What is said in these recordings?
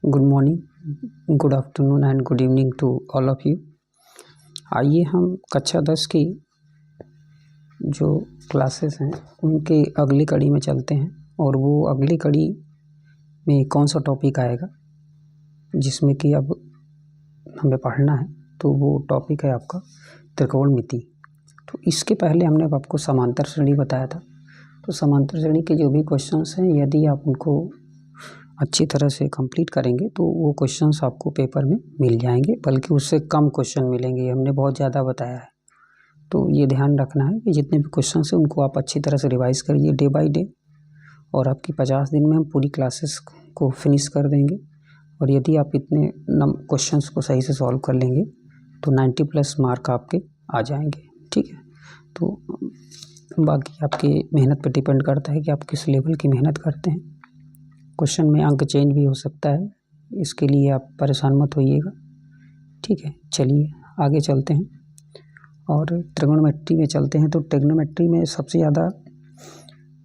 Good morning, good afternoon and good evening to all of you. आइए हम कक्षा 10 की जो क्लासेस हैं उनके अगली कड़ी में चलते हैं और वो अगली कड़ी में कौन सा टॉपिक आएगा जिसमें कि अब हमें पढ़ना है, तो वो टॉपिक है आपका त्रिकोणमिति। तो इसके पहले हमने अब आपको समांतर श्रेणी बताया था। तो समांतर श्रेणी के जो भी क्वेश्चंस हैं, यदि आप उनको अच्छी तरह से कंप्लीट करेंगे तो वो क्वेश्चंस आपको पेपर में मिल जाएंगे, बल्कि उससे कम क्वेश्चन मिलेंगे। ये हमने बहुत ज़्यादा बताया है, तो ये ध्यान रखना है कि जितने भी क्वेश्चंस हैं उनको आप अच्छी तरह से रिवाइज़ करिए डे बाय डे, और आपकी 50 दिन में हम पूरी क्लासेस को फिनिश कर देंगे। और यदि आप इतने क्वेश्चंस को सही से सॉल्व कर लेंगे तो 90+ मार्क आपके आ जाएंगे। ठीक है, तो बाकी आपकी मेहनत पर डिपेंड करता है कि आप किस लेवल की मेहनत करते हैं। क्वेश्चन में अंक चेंज भी हो सकता है, इसके लिए आप परेशान मत होइएगा। ठीक है, चलिए आगे चलते हैं और ट्रिग्नोमेट्री में चलते हैं। तो ट्रिग्नोमेट्री में सबसे ज़्यादा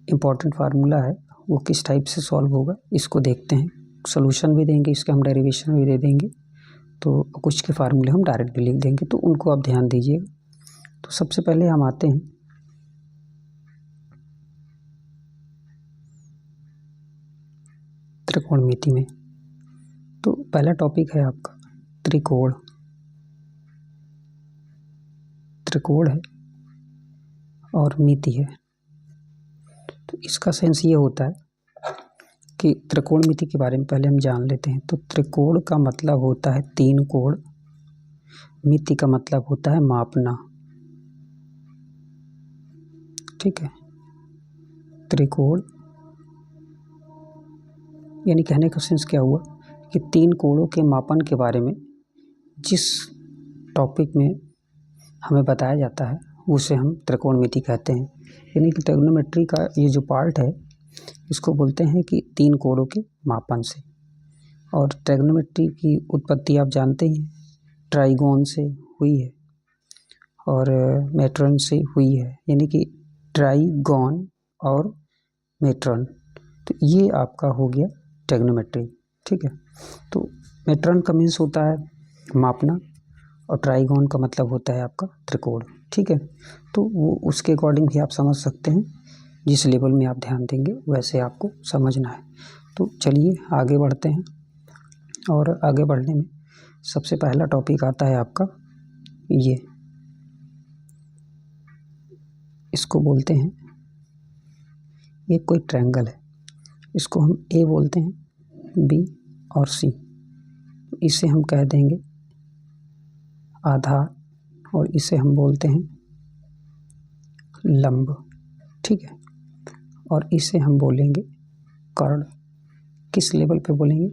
इम्पॉर्टेंट फार्मूला है, वो किस टाइप से सॉल्व होगा इसको देखते हैं। सोल्यूशन भी देंगे, इसके हम डेरिवेशन भी दे देंगे, तो कुछ के फार्मूले हम डायरेक्ट भी लिख देंगे, तो उनको आप ध्यान दीजिएगा। तो सबसे पहले हम आते हैं त्रिकोणमिति में। तो पहला टॉपिक है आपका त्रिकोण। त्रिकोण है और मिति है। तो इसका सेंस ये होता है कि त्रिकोणमिति के बारे में पहले हम जान लेते हैं। तो त्रिकोण का मतलब होता है 3 कोण, मिति का मतलब होता है मापना। ठीक है, त्रिकोण यानी कहने का सेंस क्या हुआ कि 3 कोणों के मापन के बारे में जिस टॉपिक में हमें बताया जाता है उसे हम त्रिकोणमिति कहते हैं। यानी कि ट्रिग्नोमेट्री का ये जो पार्ट है इसको बोलते हैं कि 3 कोणों के मापन से। और ट्रिग्नोमेट्री की उत्पत्ति आप जानते ही हैं, ट्राइगोन से हुई है और मेट्रन से हुई है, यानी कि ट्राइगोन और मेट्रन। तो ये आपका हो गया ट्रिग्नोमेट्री। ठीक है, तो मेट्रन का मीन्स होता है मापना और ट्राइगोन का मतलब होता है आपका त्रिकोण। ठीक है, तो वो उसके अकॉर्डिंग भी आप समझ सकते हैं, जिस लेवल में आप ध्यान देंगे वैसे आपको समझना है। तो चलिए आगे बढ़ते हैं, और आगे बढ़ने में सबसे पहला टॉपिक आता है आपका ये, इसको बोलते हैं, ये कोई ट्रायंगल है, इसको हम ए बोलते हैं, बी और सी। इसे हम कह देंगे आधार और इसे हम बोलते हैं लंब। ठीक है, और इसे हम बोलेंगे कर्ण। किस लेवल पे बोलेंगे?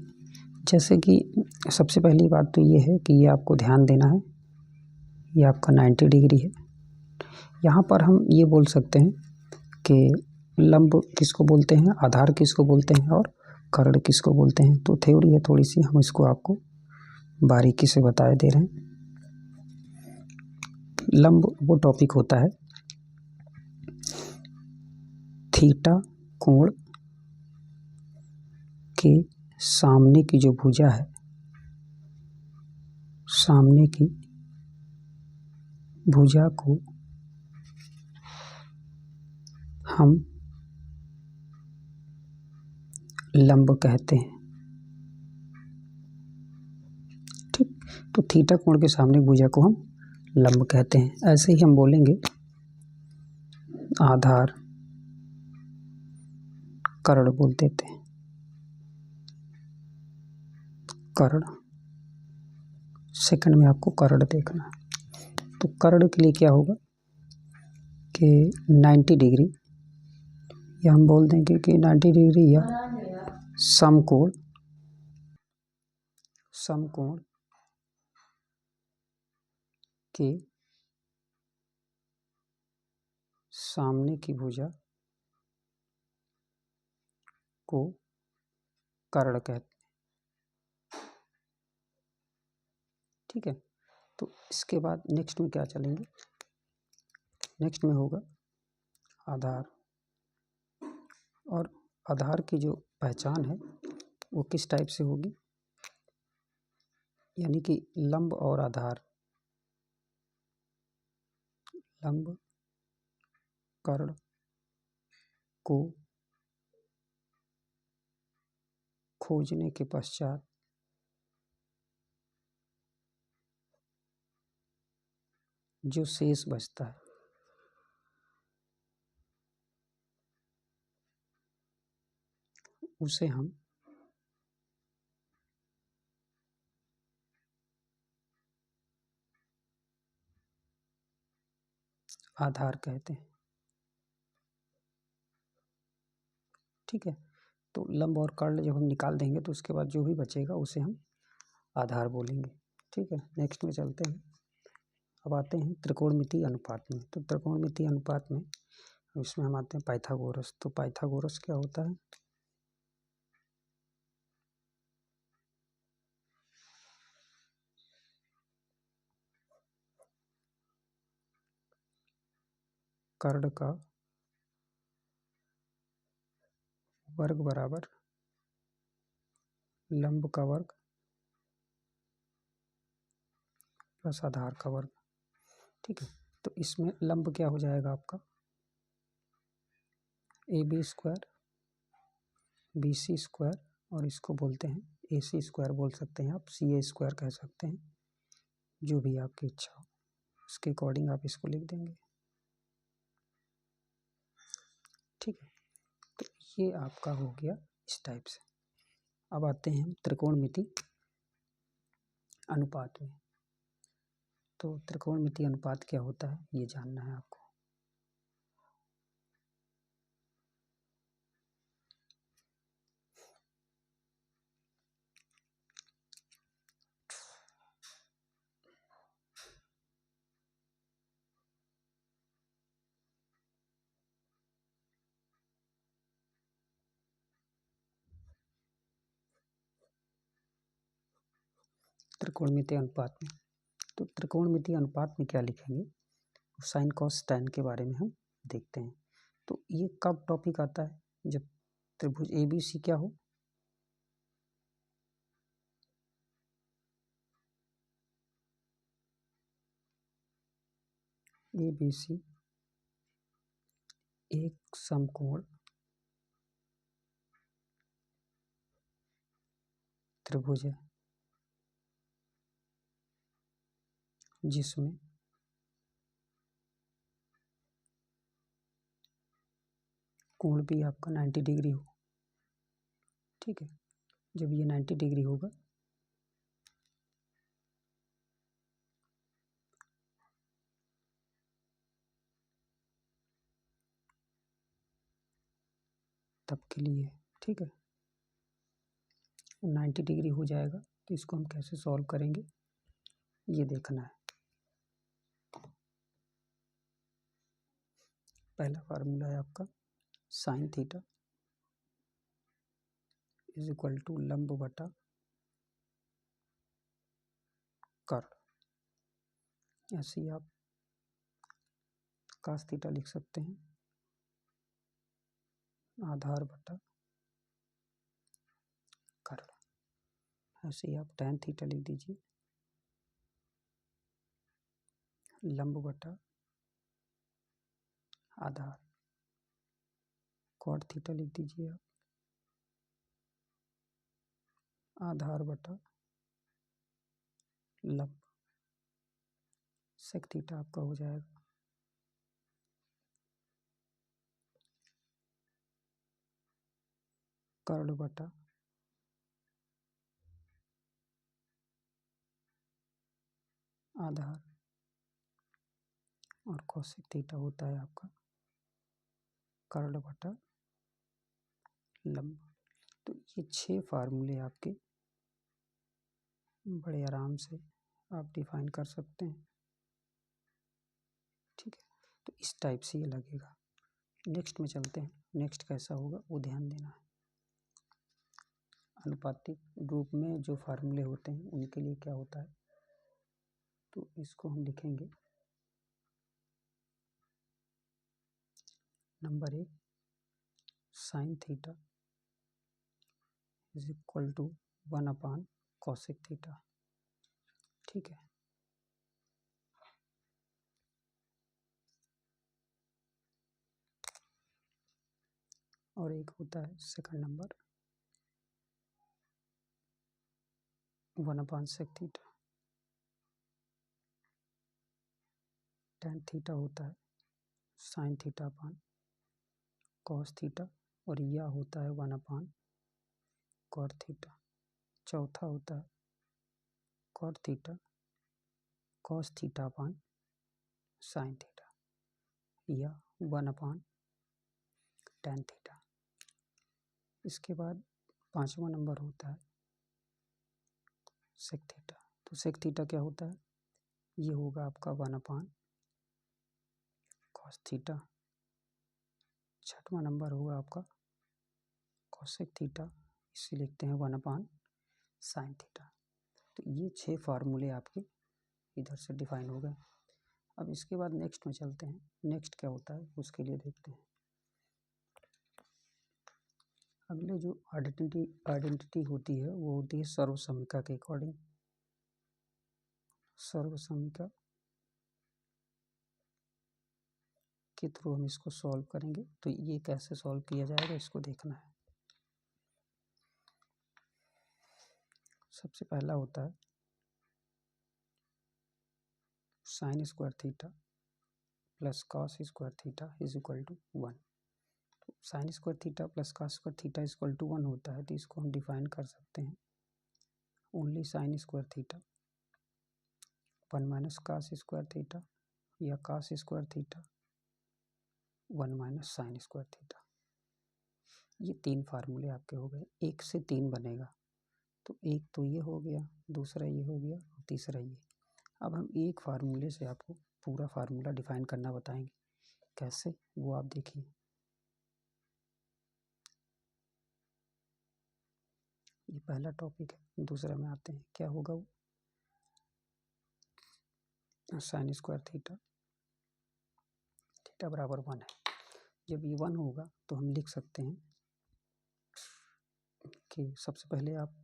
जैसे कि सबसे पहली बात तो ये है कि ये आपको ध्यान देना है, ये आपका 90 डिग्री है। यहाँ पर हम ये बोल सकते हैं कि लंब किसको बोलते हैं, आधार किसको बोलते हैं और कर्ण किसको बोलते हैं। तो थ्योरी है थोड़ी सी, हम इसको आपको बारीकी से बताए दे रहे हैं। लंब वो टॉपिक होता है थीटा कोण के सामने की जो भुजा है, सामने की भुजा को हम लंब कहते हैं। ठीक, तो थीटा कोण के सामने भुजा को हम लंब कहते हैं। ऐसे ही हम बोलेंगे आधार, कर्ण बोल देते हैं, कर्ण। सेकंड में आपको कर्ण देखना है। तो कर्ण के लिए क्या होगा कि 90 डिग्री, या हम बोल देंगे कि 90 डिग्री या समकोण, समकोण के सामने की भुजा को कर्ण कहते हैं। ठीक है, तो इसके बाद नेक्स्ट में क्या चलेंगे, नेक्स्ट में होगा आधार। और आधार की जो पहचान है वो किस टाइप से होगी यानी कि लंब और आधार, लंब कर्ण को खोजने के पश्चात जो शेष बचता है उसे हम आधार कहते हैं। ठीक है, तो लंब और कर्ण जब हम निकाल देंगे तो उसके बाद जो भी बचेगा उसे हम आधार बोलेंगे। ठीक है, नेक्स्ट में चलते हैं। अब आते हैं त्रिकोणमितीय अनुपात में। तो त्रिकोणमितीय अनुपात में इसमें हम आते हैं पाइथागोरस। तो पाइथागोरस क्या होता है? कर्ण का वर्ग बराबर लंब का वर्ग प्लस आधार का वर्ग। ठीक है, तो इसमें लंब क्या हो जाएगा आपका? A B square B C square, और इसको बोलते हैं ए सी स्क्वायर बोल सकते हैं आप, सी ए स्क्वायर कह सकते हैं, जो भी आपकी इच्छा हो उसके अकॉर्डिंग आप इसको लिख देंगे। ठीक है, तो ये आपका हो गया इस टाइप से। अब आते हैं हम त्रिकोणमिति अनुपात में। तो त्रिकोणमिति अनुपात क्या होता है ये जानना है आपको। त्रिकोणमिति अनुपात में, तो त्रिकोणमिति अनुपात में क्या लिखेंगे? साइन कॉस टैन के बारे में हम देखते हैं। तो ये कब टॉपिक आता है? जब त्रिभुज ए बी सी क्या हो? ए बी सी एक समकोण त्रिभुज है जिसमें कोण भी आपका 90 डिग्री हो। ठीक है, जब ये 90 डिग्री होगा तब के लिए। ठीक है, 90 डिग्री हो जाएगा तो इसको हम कैसे सॉल्व करेंगे ये देखना है। पहला फार्मूला है आपका sine theta is equal to लंब बटा कर्ण। ऐसे ही आप कास थीटा लिख सकते हैं, आधार बटा कर्ण। ऐसे ही आप टैन थीटा लिख दीजिए, लंब बटा आधार। कॉट थीटा लिख दीजिए आप, आधार बटा लंब। सेक थीटा आपका हो जाएगा कर्ण बटा आधार, और कोसेक थीटा होता है आपका कर्ण बटा लंब। तो ये 6 फार्मूले आपके बड़े आराम से आप डिफाइन कर सकते हैं। ठीक है, तो इस टाइप से ये लगेगा। नेक्स्ट में चलते हैं, नेक्स्ट कैसा होगा वो ध्यान देना है। अनुपातिक रूप में जो फार्मूले होते हैं उनके लिए क्या होता है, तो इसको हम लिखेंगे number 1 sine theta is equal to 1 upon cosec theta. ठीक है। और एक होता है second number 1/sec theta. tan theta होता है sin theta upon cos theta, और यह होता है 1/cot थीटा। चौथा होता है cot theta cos theta upon sin theta, या 1/tan थीटा। इसके बाद 5वां नंबर होता है sec थीटा। तो sec थीटा क्या होता है, ये होगा आपका 1/cos थीटा। 6वां नंबर होगा आपका cosec थीटा, इसे लिखते हैं 1/sin थीटा। तो ये 6 फार्मूले आपके इधर से डिफाइन हो गए। अब इसके बाद नेक्स्ट में चलते हैं। नेक्स्ट क्या होता है उसके लिए देखते हैं। अगले जो आइडेंटिटी होती है वो होती है सर्वसमीका के अकॉर्डिंग। सर्वसमीका के थ्रू हम इसको सॉल्व करेंगे। तो ये कैसे सॉल्व किया जाएगा इसको देखना है। सबसे पहला होता है sine square theta plus cos square theta is equal to 1। तो sine square theta plus cos square theta is equal to 1 होता है, तो इसको हम डिफाइन कर सकते हैं only sine square theta 1 minus cos square theta, या cos square theta 1 minus sine square theta. ये 3 फार्मूले आपके हो गए। 1 से 3 बनेगा, तो एक तो ये हो गया, दूसरा ये हो गया, और तीसरा ये। अब हम एक फार्मूले से आपको पूरा फार्मूला डिफाइन करना बताएंगे, कैसे वो आप देखिए। ये पहला टॉपिक है। दूसरा में आते हैं, क्या होगा वो, साइन स्क्वायर थीटा थीटा बराबर 1 है। जब ये 1 होगा तो हम लिख सकते हैं कि सबसे पहले आप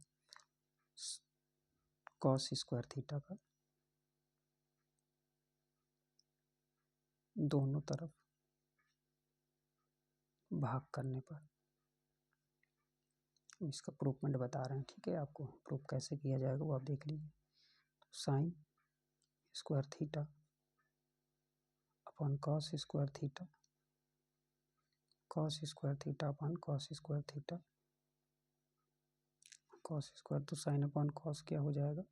कॉस स्क्वायर थीटा का दोनों तरफ भाग करने पर, इसका प्रूफमेंट बता रहे हैं, ठीक है। आपको प्रूफ कैसे किया जाएगा वो आप देख लीजिए। Sign square theta upon cos square theta, cos square theta upon cos square theta, cos square तो साइन अपॉन कॉस क्या हो जाएगा,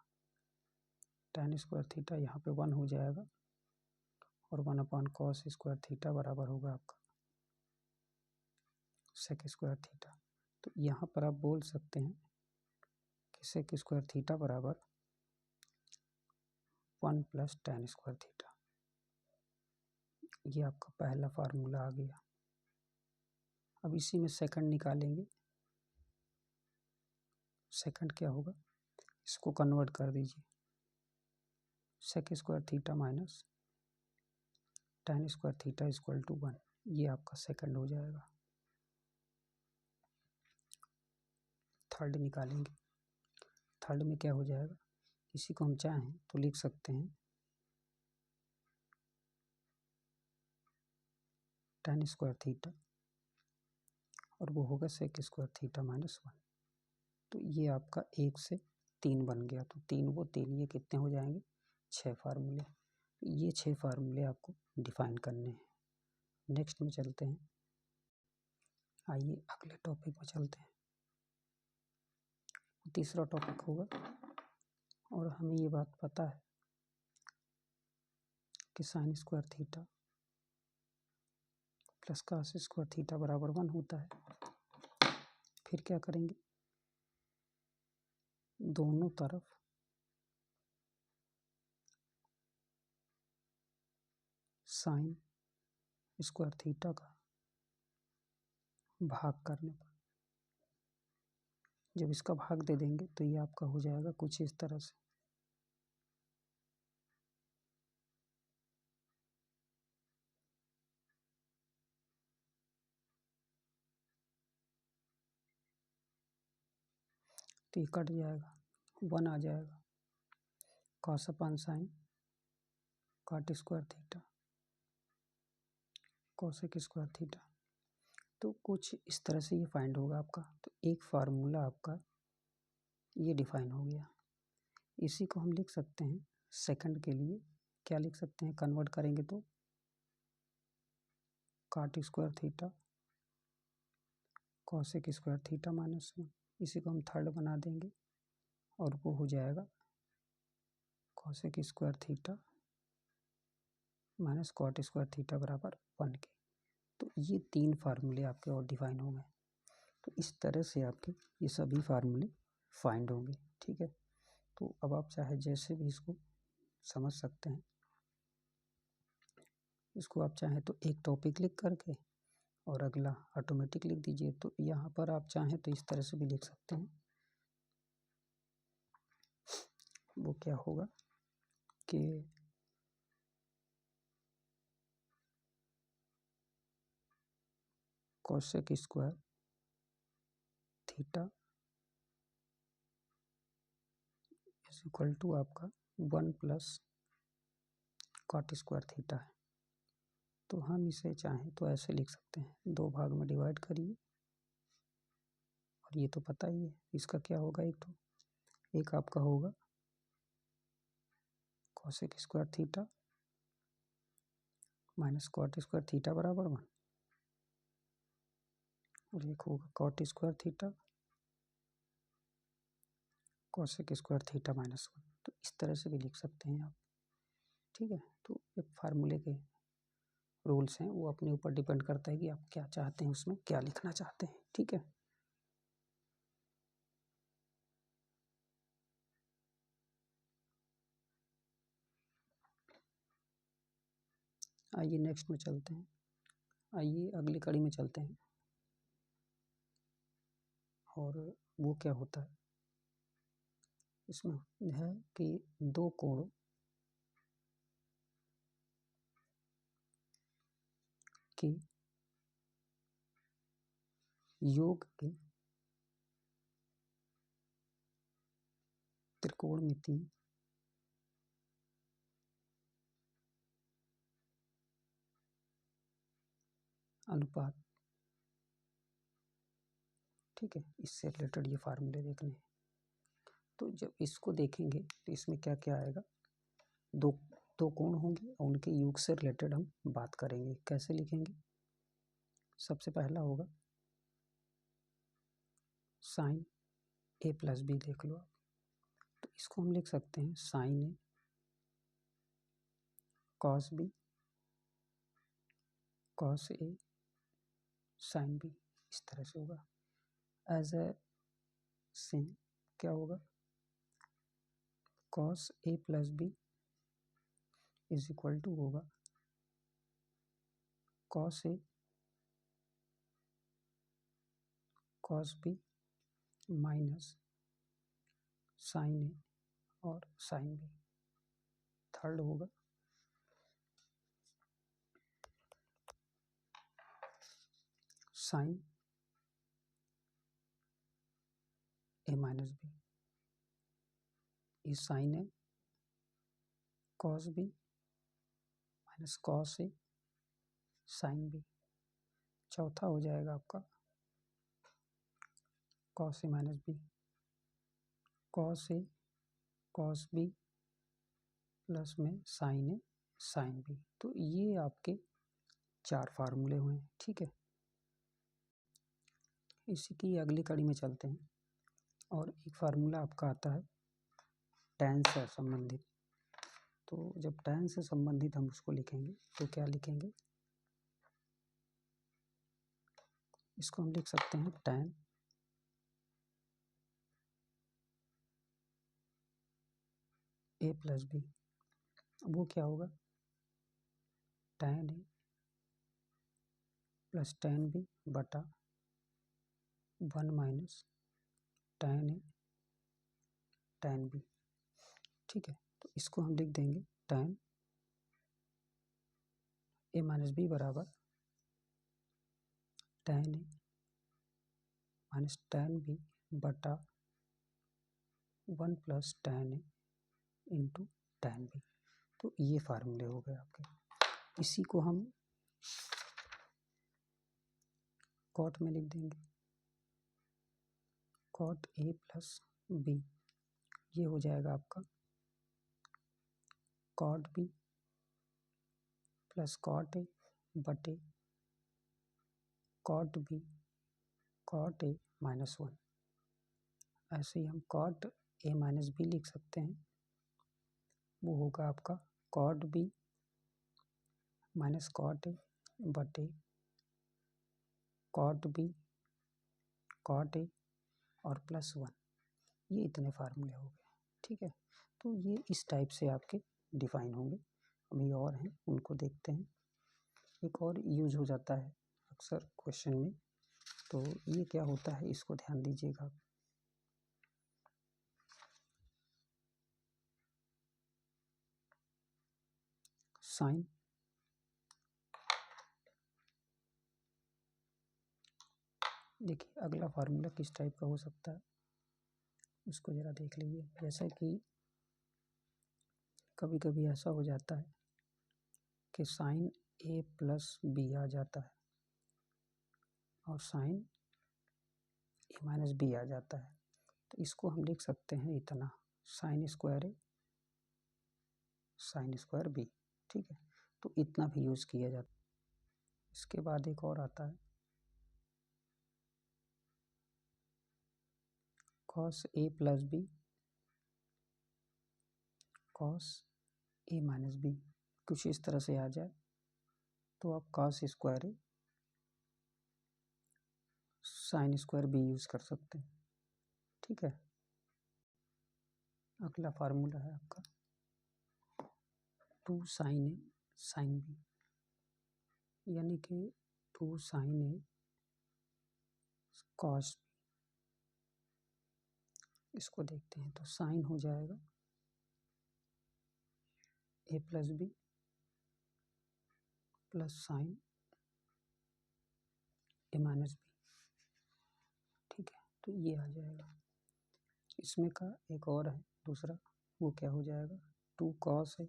tan स्क्वायर थीटा, यहाँ पे 1 हो जाएगा, और 1/cos स्क्वायर थीटा बराबर होगा आपका सेक स्क्वायर थीटा। तो यहाँ पर आप बोल सकते हैं कि सेक स्क्वायर थीटा बराबर 1 + tan स्क्वायर थीटा। ये आपका पहला फार्मूला आ गया। अब इसी में सेकंड निकालेंगे। सेकंड क्या होगा, इसको कन्वर्ट कर दीजिए, sec square theta minus tan square theta equal to 1। ये आपका सेकंड हो जाएगा। थर्ड निकालेंगे। थर्ड में क्या हो जाएगा, इसी को हम चाहें तो लिख सकते हैं tan स्क्वायर थीटा, और वो होगा सेक स्क्वायर थीटा माइनस 1। तो ये आपका 1 से 3 बन गया। तो 3 वो 3, ये कितने हो जाएंगे, 6 फार्मूले। ये 6 फार्मूले आपको डिफाइन करने हैं। नेक्स्ट में चलते हैं। आइए अगले टॉपिक में चलते हैं। तीसरा टॉपिक होगा, और हमें ये बात पता है कि sign square theta plus cos square theta बराबर 1 होता है। फिर क्या करेंगे, दोनों तरफ साइन स्क्वायर थीटा का भाग करने पर, जब इसका भाग दे देंगे तो ये आपका हो जाएगा कुछ इस तरह से। तो ये कट जाएगा, 1 आ जाएगा। Cos upon sine cot square theta cosec square theta. तो कुछ इस तरह से ये फाइंड होगा आपका। तो एक फार्मूला आपका ये डिफाइन हो गया। इसी को हम लिख सकते हैं सेकंड के लिए, क्या लिख सकते हैं, कन्वर्ट करेंगे तो cot square theta cosec square theta minus 1। इसी को हम थर्ड बना देंगे और वो हो जाएगा cosec square theta minus cot square theta बराबर 1 के। तो ये 3 फार्मूले आपके और डिफाइन होंगे। तो इस तरह से आपके ये सभी फार्मूले फाइंड होंगे। ठीक है, तो अब आप चाहे जैसे भी इसको समझ सकते हैं। इसको आप चाहें तो एक टॉपिक लिख करके और अगला ऑटोमेटिक लिख दीजिए। तो यहाँ पर आप चाहें तो इस तरह से भी लिख सकते हैं। वो क्या होगा कि cosec square theta is equal to आपका 1 प्लस कॉट स्क्वायर थीटा है। तो हम इसे चाहें तो ऐसे लिख सकते हैं, 2 भाग में डिवाइड करिए और ये तो पता ही है इसका क्या होगा। एक आपका होगा cosec square theta minus cot square theta बराबर 1 और एक होगा cot square theta cosec square theta minus 1। तो इस तरह से भी लिख सकते हैं आप। ठीक है, तो ये फार्मूले के रूल्स हैं, वो अपने ऊपर डिपेंड करता है कि आप क्या चाहते हैं, उसमें क्या लिखना चाहते हैं। ठीक है, आइए नेक्स्ट में चलते हैं। आइए अगली कड़ी में चलते हैं। और वो क्या होता है इसमें है कि 2 कोण के योग के त्रिकोणमितीय अनुपात। ठीक है, इससे रिलेटेड ये फार्मूले देखने हैं। तो जब इसको देखेंगे तो इसमें क्या क्या आएगा, दो दो कोण होंगे और उनके योग से रिलेटेड हम बात करेंगे। कैसे लिखेंगे, सबसे पहला होगा साइन ए प्लस बी, देख लो आप। तो इसको हम लिख सकते हैं sine A cos B cos A sine B, इस तरह से होगा। एज ए सिन क्या होगा, cos A plus B is equal to होगा cos A cos B minus sine A और साइन बी। थर्ड होगा साइन ए माइनस बी, ये sine A cos B minus cos A sine B. चौथा हो जाएगा आपका cos A minus B cos A cos B plus में sign ए sine B. तो ये आपके 4 फार्मूले हुए हैं। ठीक है, इसी की अगली कड़ी में चलते हैं। और एक फार्मूला आपका आता है tan से संबंधित। तो जब tan से संबंधित हम उसको लिखेंगे तो क्या लिखेंगे, इसको हम लिख सकते हैं tan ए प्लस बी। वो क्या होगा, tan ए प्लस tan बी बटा 1 माइनस tan ए tan बी। ठीक है, तो इसको हम लिख देंगे tan ए माइनस बी बराबर tan ए माइनस tan बी बटा 1 प्लस tan ए इंटू tan b। तो ये फार्मूले हो गए आपके। इसी को हम कॉट में लिख देंगे, कॉट a प्लस b। ये हो जाएगा आपका cot b plus cot a बटे cot b cot a minus 1। ऐसे ही हम कॉट a माइनस बी लिख सकते हैं, वो होगा आपका cot b minus cot a बटे कॉट b कॉट a और प्लस 1। ये इतने फार्मूले हो गए, ठीक है। तो ये इस टाइप से आपके डिफाइन होंगे। अभी और हैं, उनको देखते हैं। एक और यूज हो जाता है अक्सर क्वेश्चन में, तो ये क्या होता है इसको ध्यान दीजिएगा। साइन देखिए अगला फार्मूला किस टाइप का हो सकता है उसको ज़रा देख लीजिए। जैसा कि कभी कभी ऐसा हो जाता है कि साइन a प्लस बी आ जाता है और साइन a माइनस बी आ जाता है। तो इसको हम लिख सकते हैं इतना, sine square a sine square b, ठीक है। तो इतना भी यूज़ किया जाता है। इसके बाद एक और आता है cos a plus B cos a minus B. कुछ इस तरह से आ जाए तो आप cos square a sine square B use कर सकते हैं, ठीक है। अगला फार्मूला है आपका 2 साइन ए साइन बी, यानी कि 2 साइन ए कॉस। इसको देखते हैं तो साइन हो जाएगा A plus B plus sign A minus B, ठीक है। तो ये आ जाएगा। इसमें का एक और है दूसरा, वो क्या हो जाएगा 2 cos A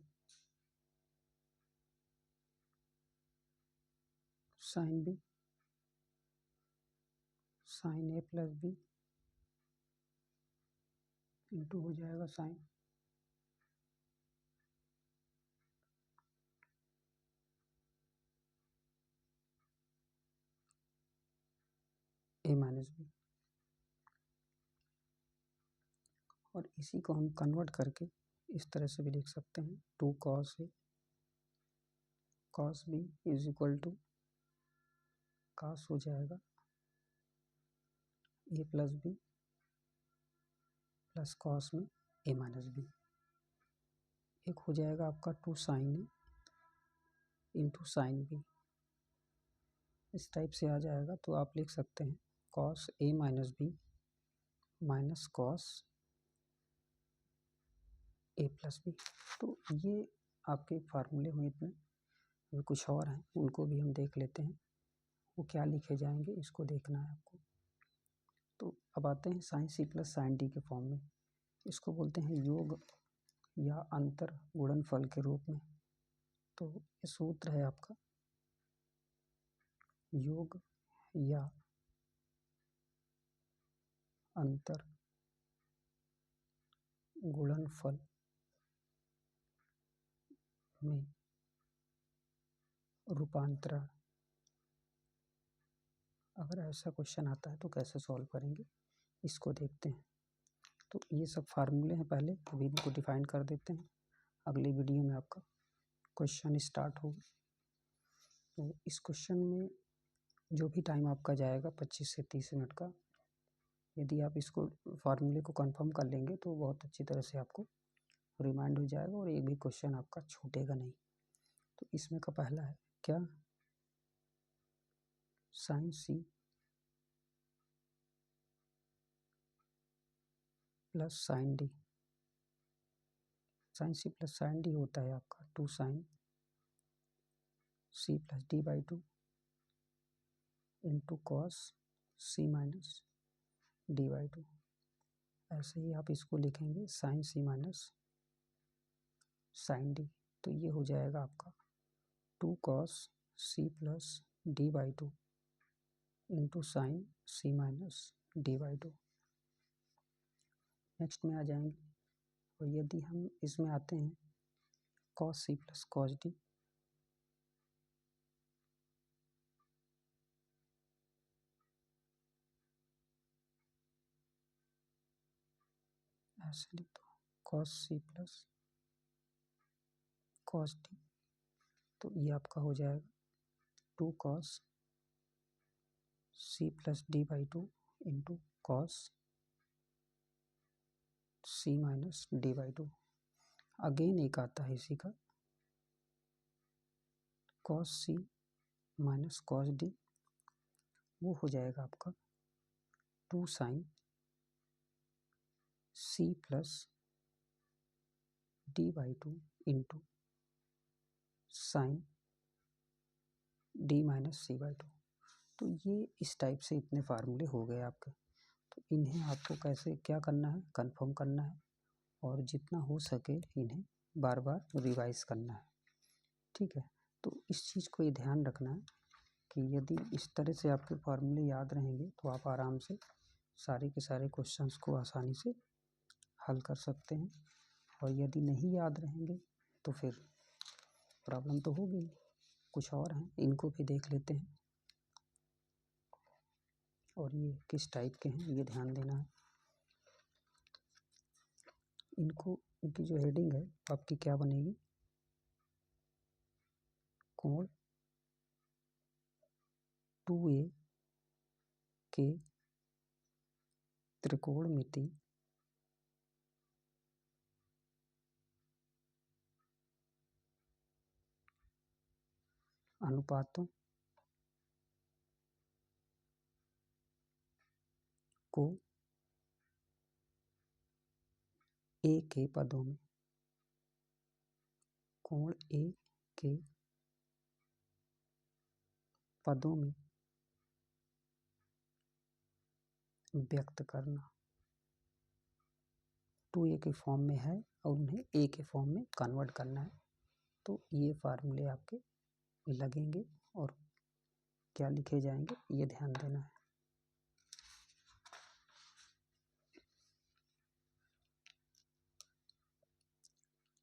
sine B sign A plus B into हो जाएगा साइन ए माइनस बी। और इसी को हम कन्वर्ट करके इस तरह से भी लिख सकते हैं 2 cos A cos B is equal to cos हो जाएगा A plus B plus cos में ए माइनस बी। एक हो जाएगा आपका 2 sine A into sine B, इस टाइप से आ जाएगा। तो आप लिख सकते हैं cos A minus B minus cos A plus B. तो ये आपके फार्मूले हुए इतने। अभी कुछ और हैं, उनको भी हम देख लेते हैं, वो क्या लिखे जाएंगे इसको देखना है आपको। तो अब आते हैं sine C plus sine D के फॉर्म में। इसको बोलते हैं योग या अंतर गुणनफल के रूप में। तो ये सूत्र है आपका योग या अंतर गुणनफल में रूपांतरण। अगर ऐसा क्वेश्चन आता है तो कैसे सॉल्व करेंगे इसको देखते हैं। तो ये सब फार्मूले हैं, पहले अभी इनको डिफाइन कर देते हैं। अगली वीडियो में आपका क्वेश्चन स्टार्ट होगा। तो इस क्वेश्चन में जो भी टाइम आपका जाएगा 25 से 30 मिनट का, यदि आप इसको फार्मूले को कंफर्म कर लेंगे तो बहुत अच्छी तरह से आपको रिमाइंड हो जाएगा और एक भी क्वेश्चन आपका छूटेगा नहीं। तो इसमें का पहला है क्या, sine C plus sine D. Sine C plus sine D होता है आपका 2 sine C plus D by 2 into cos C minus D by 2। ऐसे ही आप इसको लिखेंगे sine C minus sine D, तो ये हो जाएगा आपका 2 cos c plus D by two into sine c minus D by two. Next में आ जाएंगे, और यदि हम इसमें आते हैं cos c plus cos d, ऐसे लिख दो cos c plus cos d, तो ये आपका हो जाएगा 2 cos c plus D by two into cos c minus D by two. Again एक आता है इसी का cos c माइनस cos d, वो हो जाएगा आपका 2 sine c plus D by two into sine D minus C by two. तो ये इस टाइप से इतने फार्मूले हो गए आपके। तो इन्हें आपको कैसे क्या करना है, कंफर्म करना है, और जितना हो सके इन्हें बार बार रिवाइज करना है, ठीक है। तो इस चीज़ को ये ध्यान रखना है कि यदि इस तरह से आपके फार्मूले याद रहेंगे तो आप आराम से सारे के सारे क्वेश्चंस को आसानी से हल कर सकते हैं, और यदि नहीं याद रहेंगे तो फिर प्रॉब्लम तो होगी। कुछ और हैं, इनको भी देख लेते हैं, और ये किस टाइप के हैं ये ध्यान देना है। इनकी जो हेडिंग है आपकी क्या बनेगी, कोण 2a के त्रिकोणमिति अनुपातों को a के पदों में, कोण a के पदों में व्यक्त करना। 2a के फॉर्म में है और उन्हें a के फॉर्म में कन्वर्ट करना है। तो ये फार्मूले आपके लगेंगे और क्या लिखे जाएंगे ये ध्यान देना है।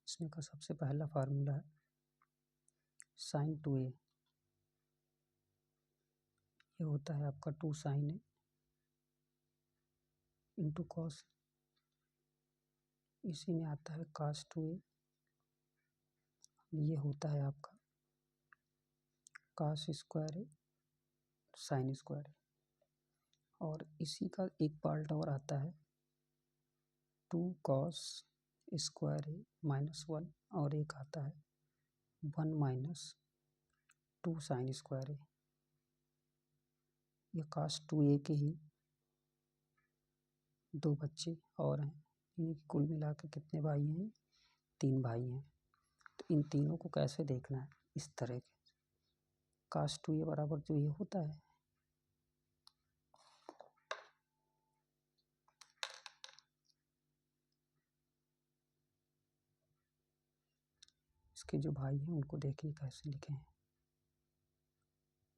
इसमें का सबसे पहला फार्मूला है साइन 2a, ये होता है आपका 2 साइन a इंटू कॉस, इसी में आता है cos 2a, ये होता है आपका cos square a sine square a, और इसी का एक पार्ट और आता है 2 cos स्क्वायर a माइनस 1, और एक आता है 1 माइनस 2 साइन स्क्वायर a। ये cos 2a के ही दो बच्चे और हैं, इनकी कुल मिला के कितने भाई हैं, 3 भाई हैं। तो इन तीनों को कैसे देखना है, इस तरह के cos 2a बराबर जो ये होता है, इसके जो भाई हैं उनको देखिए कैसे लिखे हैं,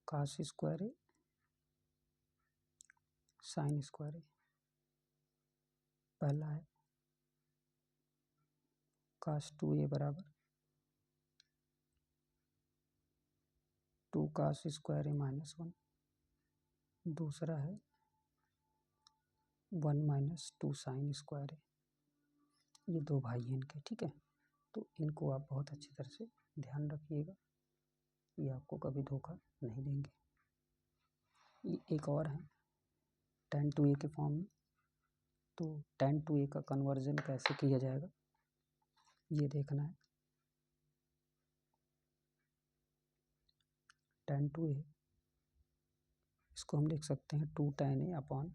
cos square a sine square a, पहला है cos 2a बराबर 2 cos स्क्वायर a माइनस 1, दूसरा है 1 माइनस 2 साइन स्क्वायर a। ये दो भाई हैं इनके, ठीक है। तो इनको आप बहुत अच्छी तरह से ध्यान रखिएगा, ये आपको कभी धोखा नहीं देंगे। ये एक और है tan 2a के फॉर्म में, तो tan 2a का कन्वर्जन कैसे किया जाएगा ये देखना है। tan 2a इसको हम लिख सकते हैं 2 tan a upon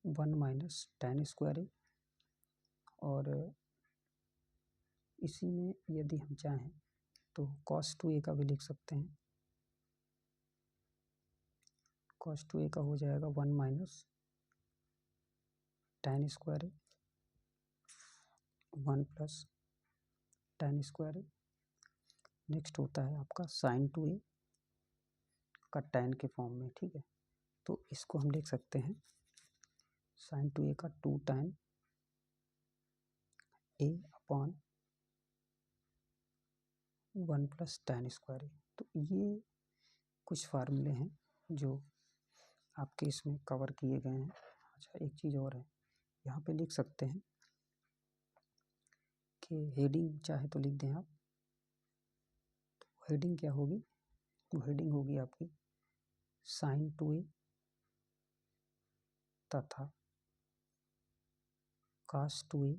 1 minus tan square a, और इसी में यदि हम चाहें तो cos 2a का भी लिख सकते हैं। cos 2a का हो जाएगा 1 minus tan square a 1 plus tan square A. Next होता है आपका sin 2a का tan के फॉर्म में, ठीक है। तो इसको हम लिख सकते हैं sin 2a का 2 tan a upon 1 plus tan square a. तो ये कुछ फार्मूले हैं जो आपके इसमें कवर किए गए हैं। अच्छा, एक चीज़ और है, यहाँ पे लिख सकते हैं कि हेडिंग चाहे तो लिख दें आप। तो हेडिंग क्या होगी? वो हेडिंग होगी आपकी sin 2a तथा cos 2a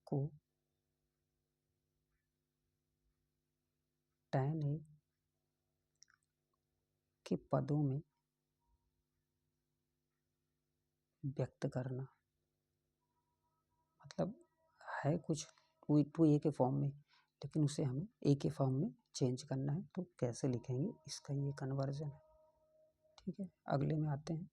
को tan a के पदों में व्यक्त करना। मतलब है कुछ 2a के फॉर्म में, लेकिन उसे हमें a के फॉर्म में चेंज करना है। तो कैसे लिखेंगे, इसका ये कन्वर्जन है, ठीक है। अगले में आते हैं।